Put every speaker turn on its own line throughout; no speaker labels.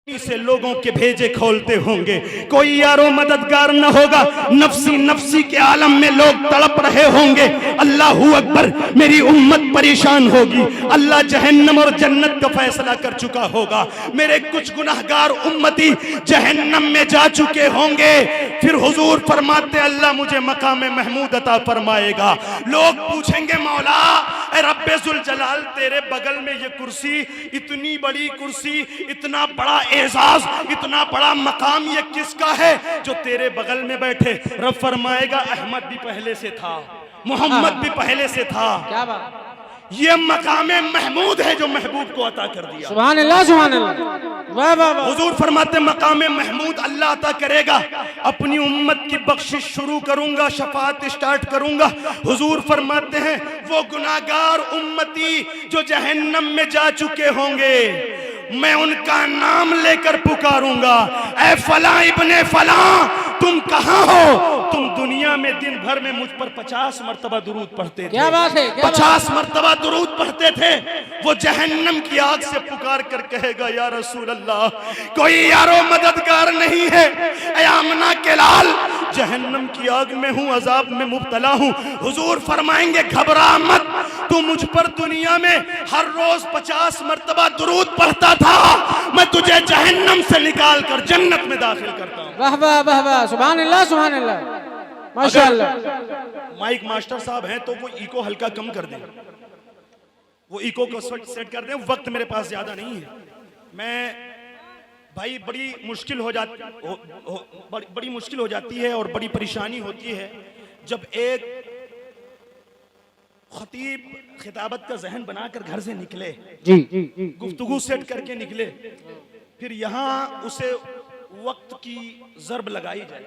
से लोगों के भेजे खोलते होंगे, कोई यारो मददगार न होगा, नफसी नफसी के आलम में लोग तड़प रहे होंगे। अल्लाहू अकबर, मेरी उम्मत परेशान होगी, अल्लाह जहन्नम और जन्नत का फैसला कर चुका होगा, मेरे कुछ गुनाहगार उम्मती जहन्नम में जा चुके होंगे। फिर हुजूर फरमाते अल्लाह मुझे मकाम महमूद अता फरमाएगा। लोग पूछेंगे मौला ए रब्बे जुल जलाल, तेरे बगल में ये कुर्सी, इतनी बड़ी कुर्सी, इतना बड़ा एजाज, इतना बड़ा मकाम, ये किसका है जो तेरे बगल में बैठे? रब फरमाएगा अहमद भी पहले से था, मोहम्मद भी पहले से था।
क्या बात,
ये मकामे महमूद है जो महबूब को अता कर दिया।
सुभान अल्लाह, सुभान अल्लाह, वाह वाह वाह।
हुजूर फरमाते मकामे महमूद अल्लाह अता करेगा, अपनी उम्मत की बख्शिश शुरू करूंगा, शफाअत स्टार्ट करूंगा। हुजूर फरमाते हैं वो गुनाहगार उम्मती जो जहन्नम में जा चुके होंगे, मैं उनका नाम लेकर पुकारूंगा, ऐ फला इब्ने फला, तुम कहां हो? तुम दुनिया में दिन भर में मुझ पर 50 मर्तबा दुरूद पढ़ते थे।
क्या बात है,
50 मर्तबा दुरूद पढ़ते थे। वो जहन्नम की आग से पुकार कर कहेगा या रसूल अल्लाह, कोई यारो मददगार नहीं है। ऐ आमना के लाल, जहन्नम की आग में हूं, अजाब में मुब्तला हूं। हुजूर फरमाएंगे घबरा मत, तू मुझ पर दुनिया में हर रोज 50 मर्तबा दुरूद पढ़ता था, मैं तुझे जहन्नम से निकाल कर जन्नत में दाखिल करता हूं।
वाह वाह वाह वाह, सुभान अल्लाह, सुभान अल्लाह, माशाअल्लाह।
माइक मास्टर साहब हैं तो वो इको हल्का कम कर दें, वो इको को सेट कर दें। वक्त मेरे पास ज्यादा नहीं है। मैं भाई बड़ी मुश्किल हो जाती है और बड़ी परेशानी होती है जब एक खतीब खिताबत का जहन बनाकर घर से निकले,
जी जी जी,
गुफ्तगू सेट करके निकले, फिर यहाँ उसे वक्त की ज़र्ब लगाई जाए,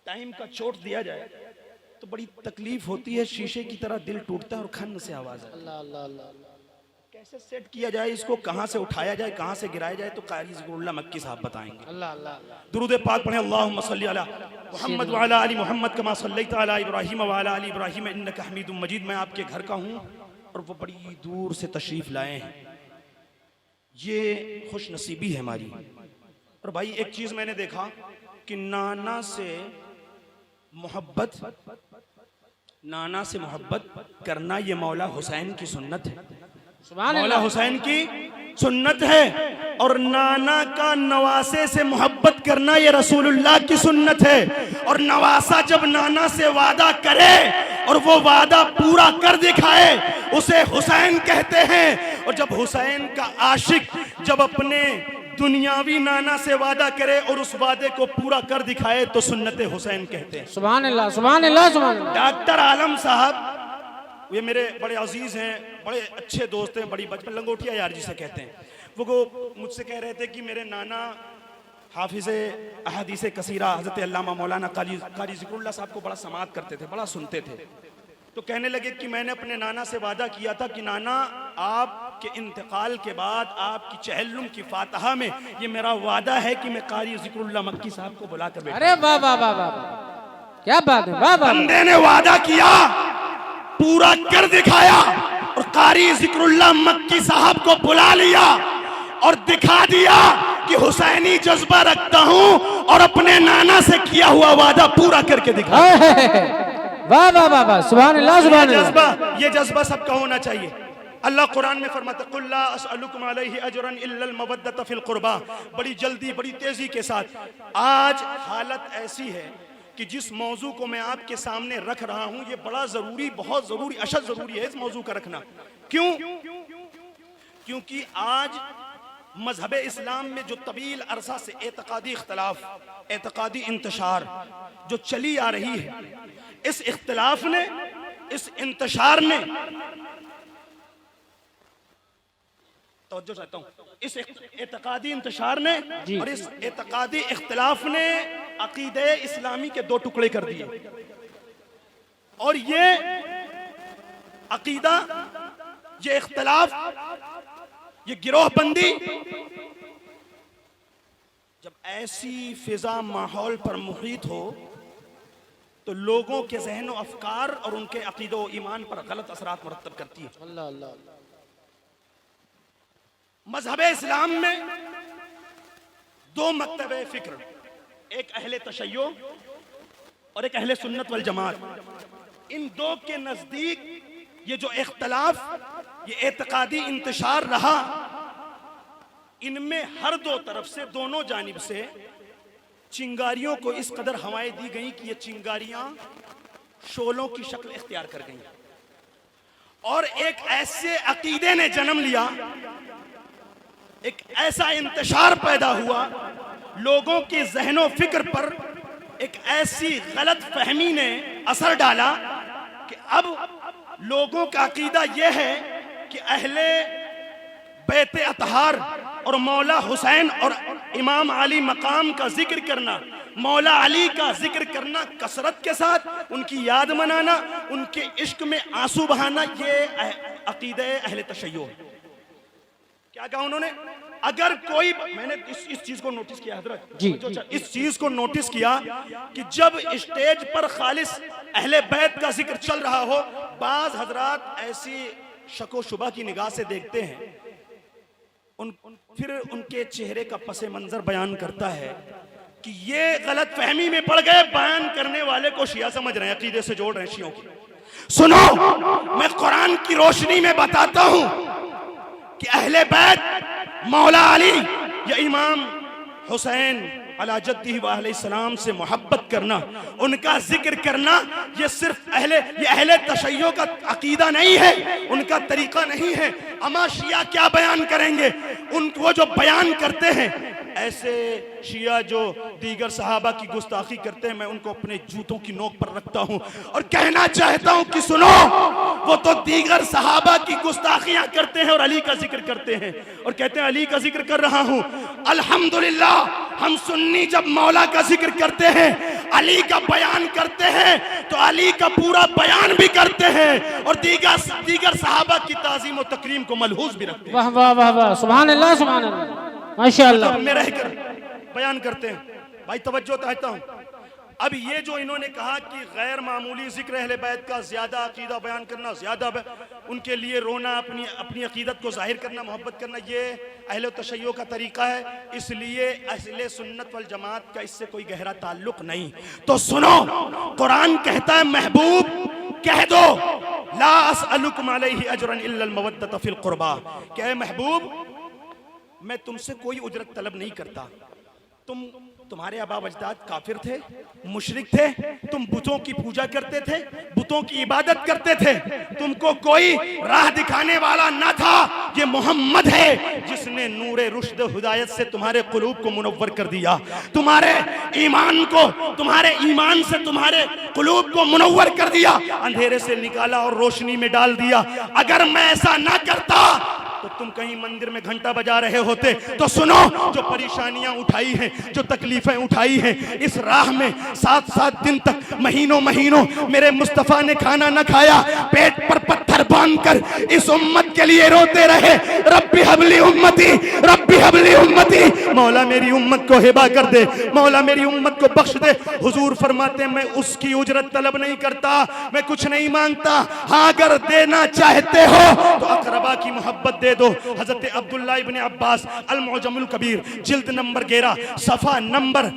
टाइम का चोट दिया जाए, तो बड़ी तकलीफ होती है। शीशे की तरह दिल टूटता है और खन्न से आवाज आती है।
अल्लाह अल्लाह अल्लाह,
कैसे सेट किया जाए इसको, कहां से उठाया जाए, कहां से गिराया जाए, तो कारी ज़िक्रुल्लाह मक्की साहब बताएंगे।
अल्लाह अल्लाह,
दुरूद पाक पढ़ें, अल्लाहुम्मा सल्ली अला मुहम्मद व अला आलि मुहम्मद कमा सल्लैता अला इब्राहीम व अला आलि इब्राहीम इन्नका हमीदुम मजीद। मैं आपके घर का हूं और वो बड़ी दूर से तशरीफ लाए हैं, ये खुश नसीबी है हमारी। और भाई एक चीज मैंने देखा कि नाना से मोहब्बत करना ये मौला हुसैन की सुन्नत है,
सुभान
मौला
अल्लाह,
हुसैन की सुन्नत है। और नाना का नवासे से मोहब्बत करना ये रसूलुल्लाह की सुन्नत है। और नवासा जब नाना से वादा करे और वो वादा पूरा कर दिखाए, उसे हुसैन कहते हैं। और जब हुसैन का आशिक जब अपने दुनियावी नाना से वादा करे और उस वादे को पूरा कर दिखाए, तो सुन्नत हुसैन कहते हैं।
सुभान अल्लाह, सुभान अल्लाह, सुभान अल्लाह।
डॉक्टर आलम साहब ये मेरे बड़े अजीज हैं, बड़े अच्छे दोस्त हैं, बड़ी बचपन लंगोटिया यार जिसे कहते हैं। वो मुझसे कह रहे थे कि मेरे नाना हाफिज अहादीस कसीरा हज़रत अल्लामा मौलाना कारी ज़िक्रुल्लाह साहब को बड़ा समात करते थे, बड़ा सुनते थे। तो कहने लगे कि मैंने अपने नाना से वादा किया था कि नाना आपके इंतकाल के बाद आपकी चहल्लुम की फातहा में ये मेरा वादा है कि मैं कारी ज़िक्रुल्लाह मक्की साहब को बुला कर,
अरे वाह वाह वाह वाह, क्या बात है, वाह वाह।
बंदे ने वादा किया, पूरा कर दिखाया और कारी ज़िक्रुल्लाह मक्की साहब को बुला लिया और दिखा दिया कि हुसैनी जज्बा रखता हूं और अपने नाना से किया हुआ वादा पूरा करके दिखा।
वाह वाह वाह वाह, सुभान अल्लाह, सुभान अल्लाह।
ये जज्बा सबका होना चाहिए। अल्लाह कुरान में फरमाता कुल ला अस्अलुकुम अलैहि अजरन इल्लल मवद्दत फिल कुर्बा। बड़ी जल्दी बड़ी तेजी के साथ आज हालत ऐसी है कि जिस मौजू को मैं आपके सामने रख रहा हूं, ये बड़ा जरूरी, बहुत जरूरी, अशद जरूरी है इस मौजू का रखना। क्यों? क्योंकि आज मजहब इस्लाम में जो तवील अरसा से एतकादी इख्तलाफ, एतकादी इंतशार जो चली आ रही है, इस इख्तलाफ ने, इस इंतशार ने, तवज्जो चाहता हूं, इस एतकादी इंतशार ने और इस एतकादी इख्तलाफ ने अकीदे इस्लामी के दो टुकड़े कर दिए। और ये अकीदा, ये इख्तलाफ, ये गिरोहबंदी जब ऐसी फिजा माहौल पर मुहीत हो तो लोगों के ज़हन और अफकार और उनके अकीदो ईमान पर गलत असरात मुरत्तब करती है।
अल्लाह अल्लाह,
मजहब इस्लाम में दो मकतबे फिक्र, एक अहले तशय्यो और एक अहले सुन्नत वल जमात। इन दो के नजदीक ये जो इख्तलाफ, ये एतकादी इंतशार रहा, इनमें हर दो तरफ से, दोनों जानिब से चिंगारियों को इस कदर हवाएं दी गई कि ये चिंगारियां शोलों की शक्ल इख्तियार कर गई और एक ऐसे अकीदे ने जन्म लिया, एक ऐसा इंतशार पैदा हुआ, लोगों के ज़हनो फिक्र पर एक ऐसी गलत फहमी ने असर डाला कि अब लोगों का अकीदा यह है कि अहले बैत अतहार और मौला हुसैन और इमाम अली मकाम का जिक्र करना, मौला अली का जिक्र करना कसरत के साथ, उनकी याद मनाना, उनके इश्क में आंसू बहाना, ये अकीदे अहले तशय्यो है। क्या कहा उन्होंने? अगर कोई, मैंने इस चीज को नोटिस किया हजरत
जी,
इस चीज को नोटिस किया कि जब स्टेज पर खालिस अहले बैत का जिक्र चल रहा हो, बाज हजरात ऐसी शको शुबा की निगाह से देखते हैं, फिर उनके चेहरे का पसे मंजर बयान करता है कि ये गलत फहमी में पड़ गए, बयान करने वाले को शिया समझ रहे हैं, अकीदे से जोड़ रहे हैं शियों की। सुनो, मैं कुरान की रोशनी में बताता हूं कि अहले बैत मौला अली या इमाम हुसैन अला जद्दी व अलैहिस्सलाम से मोहब्बत करना, उनका जिक्र करना, ये सिर्फ ये अहले तशय्यो का अकीदा नहीं है, उनका तरीका नहीं है। अमा शिया क्या बयान करेंगे? वो जो बयान करते हैं, ऐसे शिया जो दीगर सहाबा की गुस्ताखी करते हैं, मैं उनको अपने जूतों की नोक पर रखता हूं और कहना चाहता हूं कि सुनो, वो तो दीगर सहाबा की गुस्ताखियां करते हैं और अली का जिक्र करते हैं और कहते हैं अली का जिक्र कर रहा हूं। अल्हम्दुलिल्लाह, हम सुन्नी जब मौला का जिक्र करते हैं, अली का बयान करते हैं, तो अली का पूरा बयान भी करते हैं और दीगर सहाबा की ताज़ीम और तकरीम को मलहूज भी रखते हैं।
वाह वाह वाह वाह, सुभान अल्लाह, सुभान अल्लाह, माशाअल्लाह।
में रहकर बयान करते हैं। भाई तवज्जो चाहता हूं, अब ये जो इन्होंने कहा कि गैर मामूली जिक्र अहले बैत का ज्यादा अकीदा बयान करना, ज्यादा उनके लिए रोना, अपनी अकीदत को जाहिर करना, मोहब्बत करना, ये अहले तशय्यो का तरीका है, इसलिए अहले सुन्नत वल जमात का इससे कोई गहरा ताल्लुक नहीं। तो सुनो, कुरान कहता है महबूब कह दो, ला असअलुकुम अलैहि अजरन इल्ला अल मवद्दत फिल कुर्बा, क्या है महबूब, मैं तुमसे कोई उजरत तलब नहीं करता। तुम्हारे आबा अजदाद काफिर थे, मुशरिक थे, तुम बुतों की पूजा करते थे, बुतों की इबादत करते थे, तुमको कोई राह दिखाने वाला ना था। ये मोहम्मद है जिसने नूरे रुश्द हिदायत से तुम्हारे कुलूब को मुनव्वर कर दिया, तुम्हारे ईमान से तुम्हारे कुलूब को मुनव्वर कर दिया, अंधेरे से निकाला और रोशनी में डाल दिया। अगर मैं ऐसा ना करता तो तुम कहीं मंदिर में घंटा बजा रहे होते। तो सुनो, जो परेशानियां उठाई हैं, जो तकलीफें उठाई हैं, इस राह में 7-7 दिन तक, महीनों मेरे मुस्तफा ने खाना न खाया, पेट पर पत्थर बांधकर इस उम्मत के लिए रोते रहे, रब्बी हबली उम्मती, रब्बी हबली उम्मती, मौला मेरी उम्मत को हिबा कर दे, मौला मेरी उम्मत को बख्श दे। हुजूर फरमाते मैं उसकी उजरत तलब नहीं करता, मैं कुछ नहीं मांगता, हाँ अगर देना चाहते हो तो अकरबा की मोहब्बत दे दो। हजरत अब्दुल्लाह इब्ने अब्बास अल मुअजमुल कबीर जिल्द नंबर 11 सफा नंबर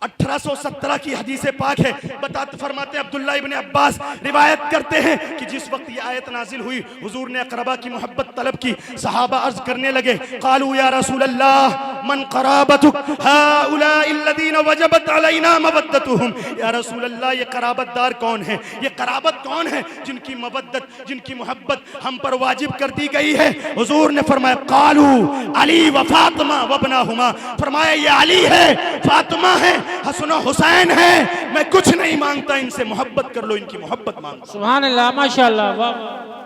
1817 की हदीस पाक है। बताते फरमाते अब्दुल्लाह इब्ने अब्बास रिवायत करते हैं कि जिस वक्त ये आयत नाजिल हुई, हुजूर ने अकरबा की मोहब्बत तलब की। सहाबा अर्ज करने लगे, कालू या रसूल अल्लाह मन कराबतुक हाउलाइ अल्लज़ीना वजबत अलैना मवद्दतुहुम, या रसूल अल्लाह ये कराबतदार कौन है, ये कराबत कौन है जिनकी मवद्दत, जिनकी मोहब्बत हम पर वाजिब कर दी गई है। हुजूर ने फरमाया कालू अली व फातिमा वबनाहुमा, फरमाया ये अली है, फातिमा है, हसन हुसैन है, मैं कुछ नहीं मांगता, इनसे मोहब्बत कर लो, इनकी मोहब्बत मांगो।
सुभान अल्लाह, माशाअल्लाह, वाह,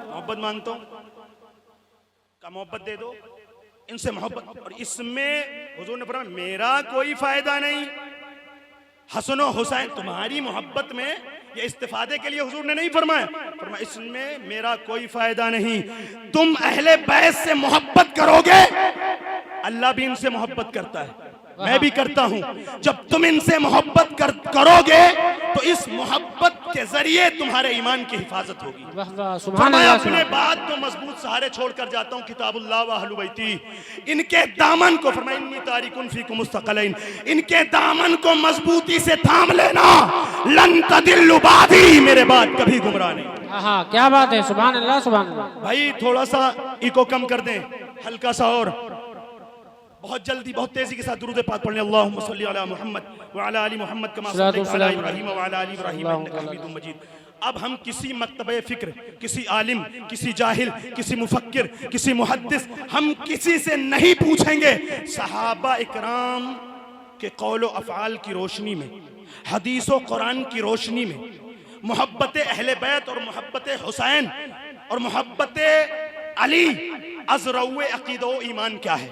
मोहब्बत मांगता हूं का मोहब्बत दे दो, इनसे मोहब्बत। और इसमें हुजूर ने फरमाया मेरा कोई फायदा नहीं, हसन हुसैन तुम्हारी मोहब्बत में ये इस्तिफादे के लिए हुजूर ने नहीं फरमाया, फरमाया इसमें मेरा कोई फायदा नहीं। तुम अहले बैत से मोहब्बत करोगे, अल्लाह भी इनसे मोहब्बत करता है। मैं भी करता हूं। जब तुम इनसे मोहब्बत करोगे तो इस मोहब्बत के जरिए तुम्हारे ईमान की हिफाजत होगी।
वाह वाह सुभान
मैं
अल्लाह
अपने बात तो मजबूत सहारे छोड़कर जाता हूं किताबुल्लाह व अहलु बैती। इनके दामन को फरमाया इन्नी तारिकुन फीकुम मुस्तक़िलैन, इनके दामन को मजबूती से थाम लेना। लन तदिल्लु बादी, मेरे बाद कभी गुमराह नहीं।
हाँ क्या बात है, सुभान अल्लाह सुभान अल्लाह।
भाई थोड़ा सा इको कम कर दें, हल्का सा और बहुत जल्दी बहुत तेजी के साथ दुरूद पाक पढ़ने। अल्लाहुम्मा सल्ली अला मुहम्मद व अला आलि मुहम्मद कमा सल्लैता अला इब्राहीम व अला आलि इब्राहीम इन्नका हमीदुम मजीद। अब हम किसी मक्तबे फिक्र, किसी आलिम, किसी जाहिल, किसी मुफक्किर, किसी मुहद्दिस, हम किसी से नहीं पूछेंगे। सहाबा इकराम के कौल व अफ़आल की रोशनी में, हदीस व कुरान की रोशनी में, मोहब्बत अहले बैत और मोहब्बत हुसैन और मोहब्बत अली अज़रौए अक़ीदा ईमान क्या है,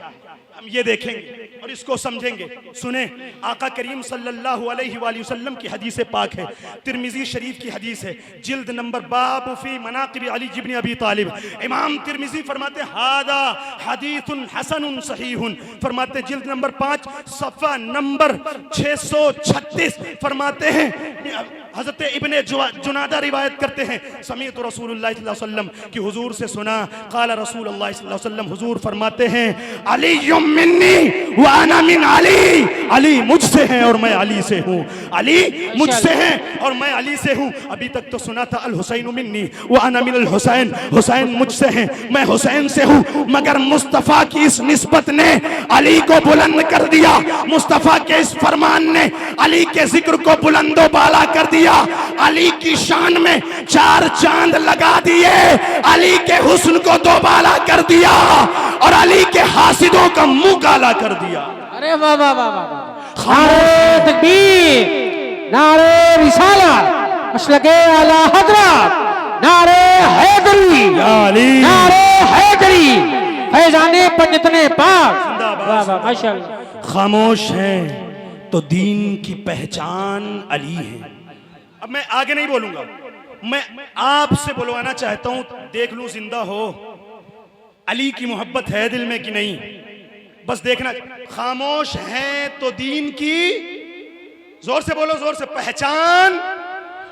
हम ये देखेंगे और इसको समझेंगे। सुने, आका करीम सल्लल्लाहु अलैहि वसल्लम की हदीस पाक है, तिरमिजी शरीफ की हदीस है, जिल्द नंबर बाब फी मनाक़िब अली इब्न अबी तालिब। इमाम तिरमिजी फरमाते हादा हदीसुन हसनुन सहीहुन, फरमाते जिल्द नंबर 5 सफ़ा नंबर 636, फरमाते हैं हज़रत इब्ने जुनादा रिवायत करते हैं, समीअतु रसूलुल्लाह सल्लल्लाहु अलैहि वसल्लम कि हुजूर से सुना, क़ाला रसूलुल्लाह सल्लल्लाहु अलैहि वसल्लम, हुजूर फरमाते हैं अली मिन्नी व अना मिन अली, अली मुझसे हैं और मैं अली से हूँ, अली मुझसे हैं और मैं अली से हूँ। अभी तक तो सुना था अल हुसैन मिन्नी व अना मिन अल हुसैन, हुसैन मुझसे हैं मैं हुसैन से हूँ, मगर मुस्तफ़ा की इस निस्बत ने अली को बुलंद कर दिया, मुस्तफ़ा के इस फरमान ने अली के जिक्र को बुलंदो बाला कर दिया, अली की शान में 4 चांद लगा दिए, अली के हुस्न को दोबाला कर दिया और अली के हासिदों का मुंह काला कर दिया।
अरे वाह वाह वाह वाह, नारे तकबीर, नारे रिसालत, मसलके आला हज़रत, नारे हैदरी, नारे हैदरी, फैज़ाने पंजतने पाक। वाह वाह माशाअल्लाह।
खामोश हैं तो दीन की पहचान अली है। अब मैं आगे नहीं बोलूंगा, मैं आपसे बुलवाना चाहता हूं, देख लूं जिंदा हो, अली की मोहब्बत है दिल में कि नहीं, बस देखना। खामोश हैं तो दीन की, जोर से बोलो, जोर से, पहचान,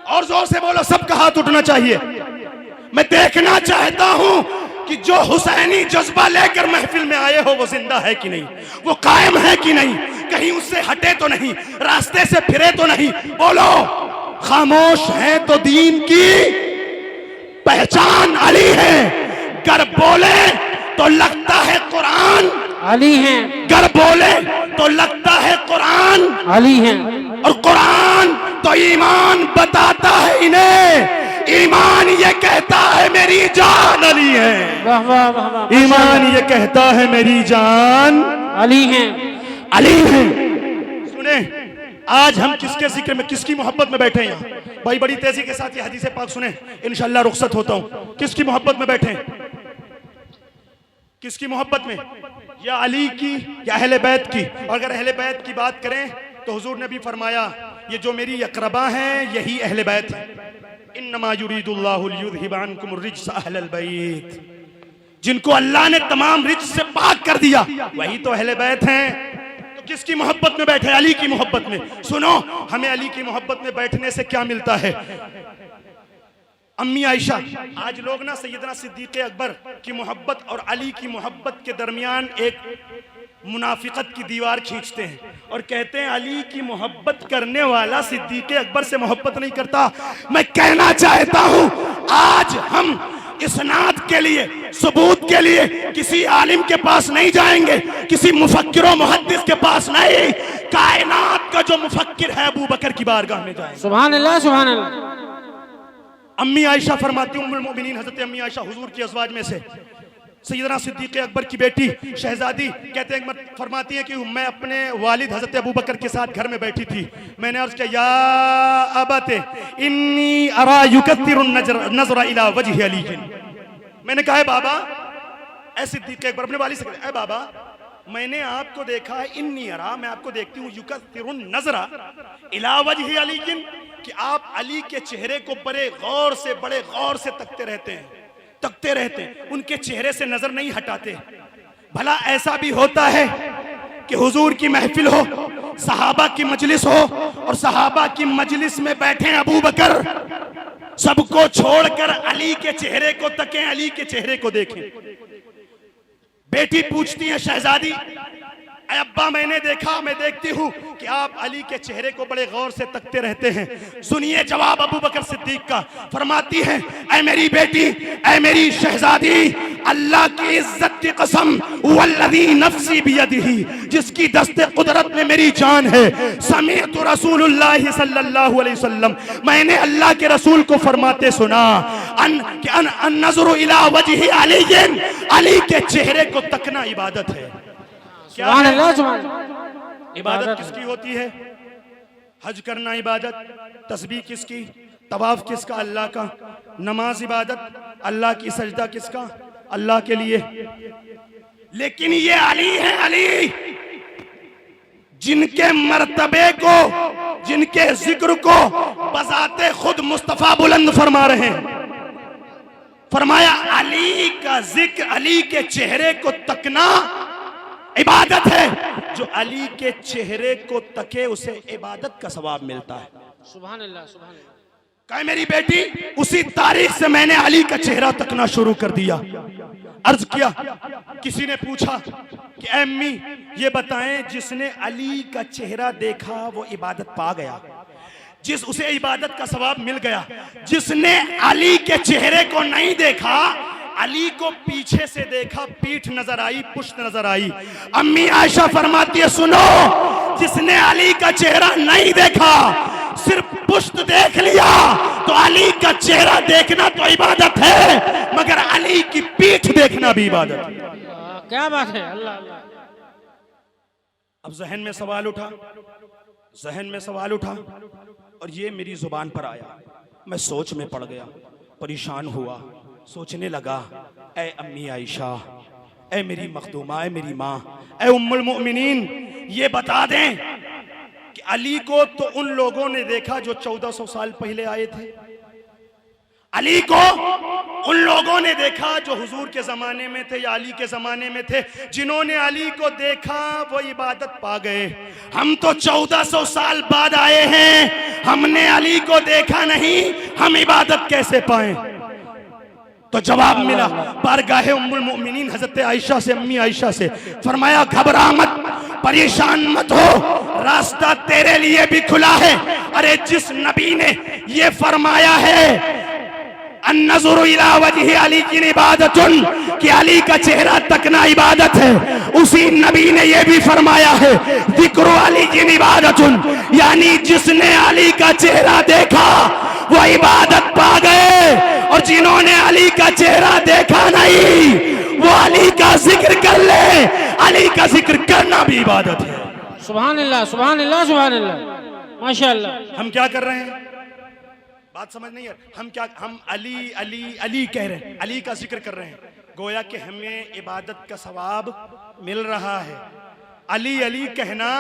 और जोर से बोलो, सबका हाथ उठना चाहिए। मैं देखना चाहता हूं कि जो हुसैनी जज्बा लेकर महफिल में आए हो वो जिंदा है कि नहीं, वो कायम है कि नहीं, कहीं उससे हटे तो नहीं, रास्ते से फिरे तो नहीं। बोलो, खामोश है तो दीन की पहचान अली है, गर बोले तो लगता है कुरान
अली हैं,
गर बोले तो लगता है कुरान
अली हैं,
और कुरान तो ईमान बताता है इन्हें, ईमान ये कहता है मेरी जान अली है।
वाह वाह वाह वाह,
ईमान ये कहता है मेरी जान
अली हैं,
अली है। सुने, आज हम किसके जिक्र में, किसकी मोहब्बत में बैठे हैं यहाँ? भाई बड़ी तेजी के साथ ये हदीस पाक सुने, इंशाल्लाह रुखसत होता हूँ। किसकी मोहब्बत में बैठे हैं? किसकी मोहब्बत में? या अली की या अहले बैत की? और अगर अहले बैत की बात करें तो हुजूर ने भी फरमाया ये जो मेरी अकरबा हैं यही अहले बैत है। इन्नमा युरीदुल्लाहु लियुज़हिबा अन्कुम रिज्स अहलल बैत, जिनको अल्लाह ने तमाम रिज्स से पाक कर दिया वही तो अहले बैत हैं। तो किसकी मोहब्बत में बैठे? अली की मोहब्बत में। सुनो, हमें अली की मोहब्बत में बैठने से क्या मिलता है? अम्मी आयशा, आज लोग ना सैयदना सिद्दीक़ अकबर की मोहब्बत और अली की मोहब्बत के दरमियान एक मुनाफिकत की दीवार खींचते हैं और कहते हैं अली की मोहब्बत करने वाला सिद्दीक़ अकबर से मोहब्बत नहीं करता। मैं कहना चाहता हूं, आज हम इसनाद के लिए, सबूत के लिए किसी आलिम के पास नहीं जाएंगे, किसी मुफक्किर और मुहद्दिस के पास नहीं, कायनात का जो मुफक्किर है अबू बकर की बारगाह में जाएंगे।
सुभान अल्लाह सुभान अल्लाह।
अम्मी आयशा फरमाती, उम्मुल मोमिनीन हजरत अम्मी आयशा हुजूर की अज़वाज में से सैयदना सिद्दीक़ अकबर की बेटी शहजादी, कहते हैं फरमाती है कि मैं अपने वालिद हजरत अबू बकर के साथ घर में बैठी थी, मैंने अर्ज़ किया या अबते इन्नी अरा युकत्तिरु नज़रा इला वजहि अली, मैंने कहा है बाबा, ऐ सिद्दीक़ अकबर अपने वालिद से कहते, ऐ बाबा मैंने आपको देखा है, इन्नी अरा, मैं आपको देखती हूँ, युकत्तिरु नज़रा इला वजहि अली, कि आप अली के चेहरे को बड़े गौर से, बड़े गौर से तकते रहते हैं, उनके चेहरे से नजर नहीं हटाते। भला ऐसा भी होता है कि हुजूर की महफिल हो, सहाबा की मजलिस हो और सहाबा की मजलिस में बैठे अबू बकर, सबको छोड़कर अली के चेहरे को तकें, अली के चेहरे को देखें। बेटी पूछती है शहजादी, अय अब्बा मैंने देखा, मैं देखती हूँ कि आप अली के चेहरे को बड़े गौर से तकते रहते हैं। सुनिए जवाब अबू बकर सिद्दीक का। फरमाती है, ऐ मेरी बेटी, ऐ मेरी शहजादी, अल्लाह की इज्जत की कसम, वल्लज़ी नफ्सी बियदिही, जिसकी दस्ते कुदरत में मेरी जान है, समीअतु रसूलुल्लाह सल्लल्लाहु अलैहि वसल्लम, मैंने अल्लाह के रसूल को फरमाते सुना, अन नज़रु इला वजहि अली, अली के चेहरे को तकना इबादत है। क्या है? इबादत किसकी होती है? हज करना इबादत, तस्बीह किसकी, तवाफ किसका? अल्लाह का। नमाज इबादत अल्लाह की, सजदा किसका? अल्लाह के लिए। लेकिन ये अली है, अली जिनके मर्तबे को, जिनके जिक्र को बजाते खुद मुस्तफा बुलंद फरमा रहे हैं। फरमाया अली का जिक्र, अली के चेहरे को तकना इबादत है। जो अली के चेहरे को तके उसे इबादत का सवाब मिलता है।
सुभान अल्लाह, सुभान अल्लाह।
कहे मेरी बेटी, उसी तारीख से मैंने अली का चेहरा तकना शुरू कर दिया। अर्ज किया, किसी ने पूछा कि अम्मी ये बताएं, जिसने अली का चेहरा देखा वो इबादत पा गया, जिस उसे इबादत का सवाब मिल गया। जिसने अली के चेहरे को नहीं देखा, अली को पीछे से देखा, पीठ नजर आई, पुष्ट नजर आई। अम्मी आयशा फरमाती है, सुनो, जिसने अली का चेहरा नहीं देखा, सिर्फ पुष्ट देख लिया, तो अली का चेहरा देखना तो इबादत है, मगर अली की पीठ देखना भी इबादत है।
क्या बात है, अल्लाह अल्लाह।
अब जहन में सवाल उठा, जहन में सवाल उठा और ये मेरी जुबान पर आया। मैं सोच में पड़ गया, परेशान हुआ, सोचने लगा, ऐ अम्मी आयशा, ऐ मेरी मखदूमा, ऐ मेरी माँ, ऐ उम्मुल मोमिनीन, ये बता दें कि अली को तो उन लोगों ने देखा जो 1400 साल पहले आए थे। अली को उन लोगों ने देखा जो हुजूर के जमाने में थे या अली के जमाने में थे। जिन्होंने अली को देखा वो इबादत पा गए। हम तो 1400 साल बाद आए हैं, हमने अली को देखा नहीं, हम इबादत कैसे पाएं? तो जवाब मिला बारगाहे उम्मुल मोमिनीन हजरत आयशा से, अम्मी आयशा से। फरमाया, घबरा मत, परेशान मत हो, रास्ता तेरे लिए भी खुला है। अरे जिस नबी ने ये फरमाया है अन्नज़ुरु इला वजहि अली की इबादतुन, कि अली का चेहरा तकना इबादत है, उसी नबी ने ये भी फरमाया है ज़िक्र अली की इबादतुन, यानी जिसने अली का चेहरा देखा वो इबादत पा गए। और जिन्होंने अली का चेहरा देखा नहीं, वो अली का जिक्र कर ले, अली का जिक्र करना भी इबादत है।
सुभान अल्लाह, सुभान अल्लाह, सुभान अल्लाह, माशाअल्लाह।
हम क्या कर रहे हैं? बात समझ नहीं है। हम अली अली अली कह रहे हैं, अली का जिक्र कर रहे हैं, गोया कि हमें इबादत का सवाब मिल रहा है। अली अली कहना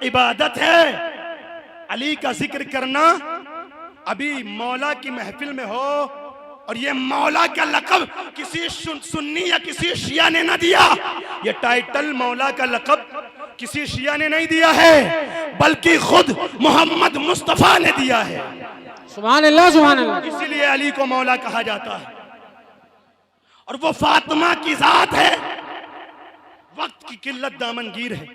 इबादत है, अली का जिक्र करना। अभी मौला की महफिल में हो और ये मौला का लक़ब किसी सुन्नी या किसी शिया ने ना दिया, ये टाइटल मौला का लक़ब किसी शिया ने नहीं दिया है, बल्कि खुद मोहम्मद मुस्तफा ने दिया है।
सुभान अल्लाह, सुभान अल्लाह।
इसीलिए अली को मौला कहा जाता है। और वो फातिमा की जात है। वक्त की किल्लत दामनगीर है।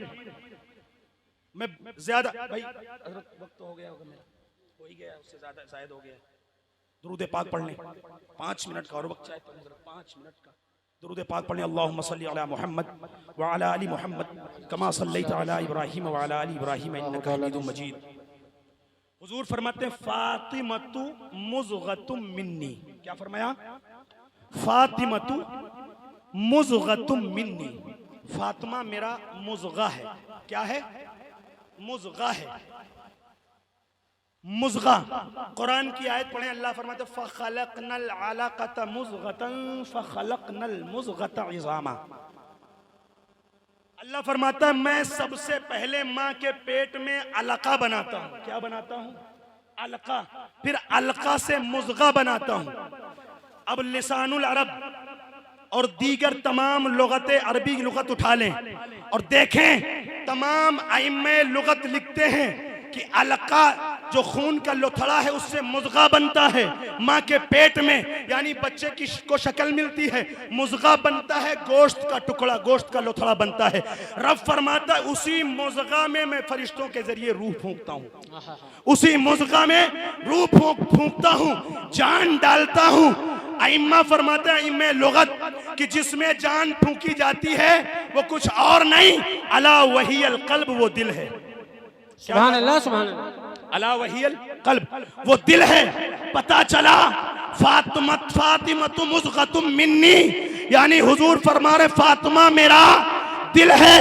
मैं ज्यादा भाई, वक्त तो हो गया होगा, मेरा हो ही गया, उससे ज्यादा शायद हो गया। दुरूद पाक पढ़ लें, 5 मिनट का और वक्त चाहे तो 5 मिनट का दुरूद पाक पढ़ लें। अल्लाहुम्मा सल्ली अला मुहम्मद व अला आलि मुहम्मद कमा सल्लैता अला इब्राहीम व अला आलि इब्राहीम इन्नका हमीदुम मजीद। हुजूर फरमाते हैं फातिमतु मुज़ग़तुम मिन्नी। क्या फरमाया? फातिमतु मुज़ग़तुम मिन्नी। फातिमा मेरा मुज़ग़ा है। क्या है? मुज़ग़ा है। मुज़ग़ा, कुरान की आयत पढ़ें, अल्लाह फरमाते फ़ख़लक़नल अलक़ता मुज़ग़तन फ़ख़लक़नल मुज़ग़ता इज़ामा। अल्लाह फरमाता है मैं सबसे पहले माँ के पेट में अलका बनाता हूँ। क्या बनाता हूँ? अलका। फिर अलका से मुज़ग़ा बनाता हूँ। अब लिसानुल अरब और दीगर तमाम लुगत अरबी लुगत उठा लें और देखें, तमाम आइम्मे लुगत लिखते हैं कि अलका जो खून का लोथड़ा है उससे मुज़गा बनता है माँ के पेट में, यानी बच्चे की को शक्ल मिलती है, मुज़गा बनता है, गोश्त का टुकड़ा, गोश्त का लोथड़ा बनता है। रब फरमाता है उसी मुज़गा में मैं फरिश्तों के जरिए रूह फूंकता हूँ, उसी मुज़गा में रूह फूंकता हूँ, जान डालता हूँ। आइम्मा फरमाते हैं, आइम्मे लुगत, कि जिसमें जान फूंकी जाती है वो कुछ और नहीं, अला वही अल कल्ब, वो दिल है।
सुभान अल्लाह, सुभान अल्लाह।
अला वहील कल्ब, वो दिल है। पता चला फातिमतु मुज़ग़तुम मिन्नी, यानी हुजूर फरमा रहे फातिमा मेरा दिल है,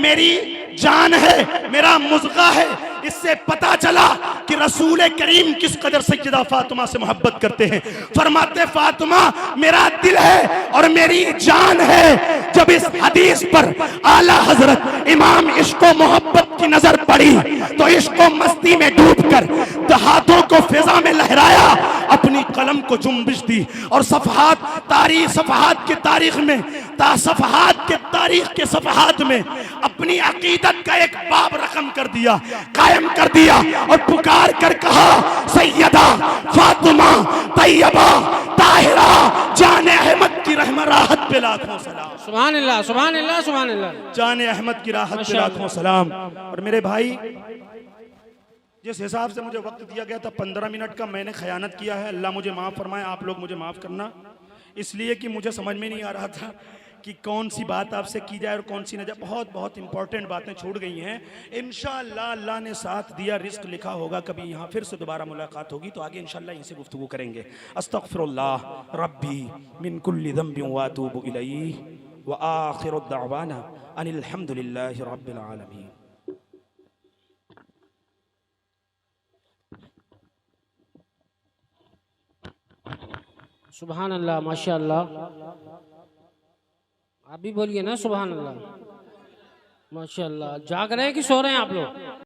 मेरी जान है, मेरा मुज़ग़ा है। इससे पता चला कि रसूल करीम किस कदर सैयदा फातिमा से मोहब्बत करते हैं। फरमाते फातिमा मेरा दिल है और मेरी जान है। जब इस हदीस पर आला हजरत इमाम इश्को मोहब्बत की नजर पड़ी तो इश्को मस्ती में डूबकर हाथों को फिजा में लहराया, अपनी कलम को जुम्बिश दी और सफहात की तारीख में, सफहात के तारीख के सफहात में अपनी अकीदत का एक बाब रकम कर दिया, कायम कर दिया और पुकार कर कहा, सैयदा फातिमा तैयबा ताहिरा जाने अहमद की राहत पे लाखों सलाम।
सुभान अल्लाह, सुभान अल्लाह, सुभान अल्लाह।
जाने अहमद की राहत पे लाखों सलाम। और मेरे भाई, जिस हिसाब से मुझे वक्त दिया गया था 15 मिनट का, मैंने खयानत किया है। अल्लाह मुझे माफ़ फरमाए, आप लोग मुझे माफ़ करना, इसलिए कि मुझे समझ में नहीं आ रहा था कि कौन सी बात आपसे की जाए और कौन सी न जाए। बहुत इंपॉर्टेंट बातें छूट गई हैं। इंशाअल्लाह अल्लाह ने साथ दिया, रिस्क लिखा होगा, कभी यहाँ फिर से दोबारा मुलाकात होगी तो आगे इंशाअल्लाह यहीं से गुफ्तगू करेंगे। अस्तगफिरुल्लाह रब्बी मिन कुल्लि ज़ंबिन व अतूबु इलैहि व आखिरु दअवाना अनिल हम्दुलिल्लाहि रब्बिल आलमीन।
सुभान अल्लाह, माशाअल्लाह। आप भी बोलिए ना सुभान अल्लाह, माशाअल्लाह। जाग रहे हैं कि सो रहे हैं आप लोग?